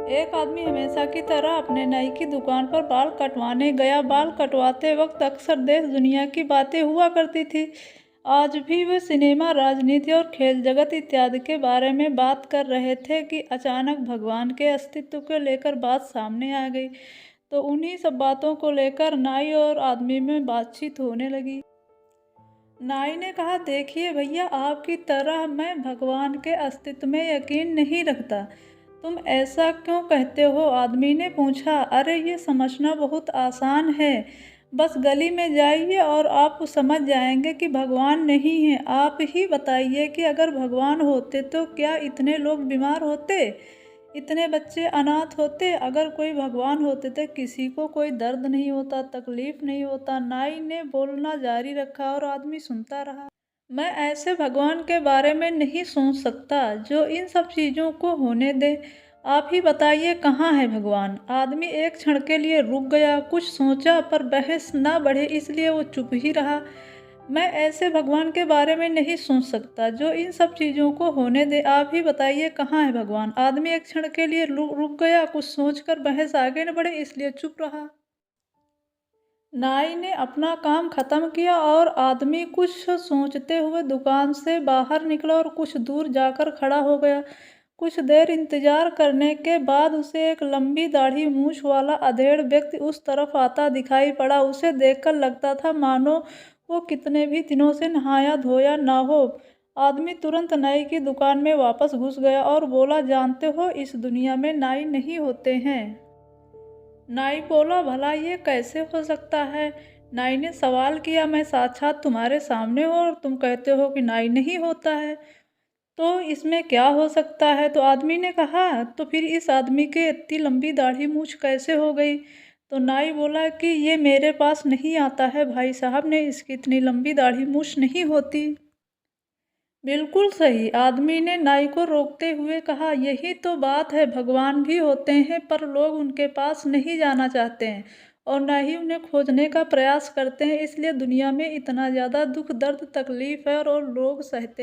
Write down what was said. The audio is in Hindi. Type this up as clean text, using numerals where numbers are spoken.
एक आदमी हमेशा की तरह अपने नाई की दुकान पर बाल कटवाने गया। बाल कटवाते वक्त अक्सर देश दुनिया की बातें हुआ करती थी। आज भी वे सिनेमा, राजनीति और खेल जगत इत्यादि के बारे में बात कर रहे थे कि अचानक भगवान के अस्तित्व को लेकर बात सामने आ गई। तो उन्हीं सब बातों को लेकर नाई और आदमी में बातचीत होने लगी। नाई ने कहा, देखिए भैया, आपकी तरह मैं भगवान के अस्तित्व में यकीन नहीं रखता। तुम ऐसा क्यों कहते हो? आदमी ने पूछा। अरे ये समझना बहुत आसान है। बस गली में जाइए और आप समझ जाएंगे कि भगवान नहीं है। आप ही बताइए कि अगर भगवान होते तो क्या इतने लोग बीमार होते, इतने बच्चे अनाथ होते? अगर कोई भगवान होते तो किसी को कोई दर्द नहीं होता, तकलीफ नहीं होता। नाई ने बोलना जारी रखा और आदमी सुनता रहा। मैं ऐसे भगवान के बारे में नहीं सोच सकता जो इन सब चीज़ों को होने दे। आप ही बताइए, कहाँ है भगवान? आदमी एक क्षण के लिए रुक गया, कुछ सोचा, पर बहस ना बढ़े इसलिए वो चुप ही रहा। मैं ऐसे भगवान के बारे में नहीं सोच सकता जो इन सब चीज़ों को होने दे। आप ही बताइए, कहाँ है भगवान? आदमी एक क्षण के लिए रुक गया, कुछ सोचकर, बहस आगे न बढ़े इसलिए चुप रहा। नाई ने अपना काम खत्म किया और आदमी कुछ सोचते हुए दुकान से बाहर निकला और कुछ दूर जाकर खड़ा हो गया। कुछ देर इंतजार करने के बाद उसे एक लंबी दाढ़ी मूछ वाला अधेड़ व्यक्ति उस तरफ आता दिखाई पड़ा। उसे देखकर लगता था मानो वो कितने भी दिनों से नहाया धोया ना हो। आदमी तुरंत नाई की दुकान में वापस घुस गया और बोला, जानते हो, इस दुनिया में नाई नहीं होते हैं। नाई बोला, भला ये कैसे हो सकता है? नाई ने सवाल किया, मैं साक्षात तुम्हारे सामने हूँ और तुम कहते हो कि नाई नहीं होता है, तो इसमें क्या हो सकता है? तो आदमी ने कहा, तो फिर इस आदमी के इतनी लंबी दाढ़ी मूछ कैसे हो गई? तो नाई बोला कि ये मेरे पास नहीं आता है भाई साहब ने, इसकी इतनी लंबी दाढ़ी मूछ नहीं होती। बिल्कुल सही, आदमी ने नाई को रोकते हुए कहा, यही तो बात है, भगवान भी होते हैं पर लोग उनके पास नहीं जाना चाहते हैं और ना ही उन्हें खोजने का प्रयास करते हैं। इसलिए दुनिया में इतना ज़्यादा दुख, दर्द, तकलीफ है और लोग सहते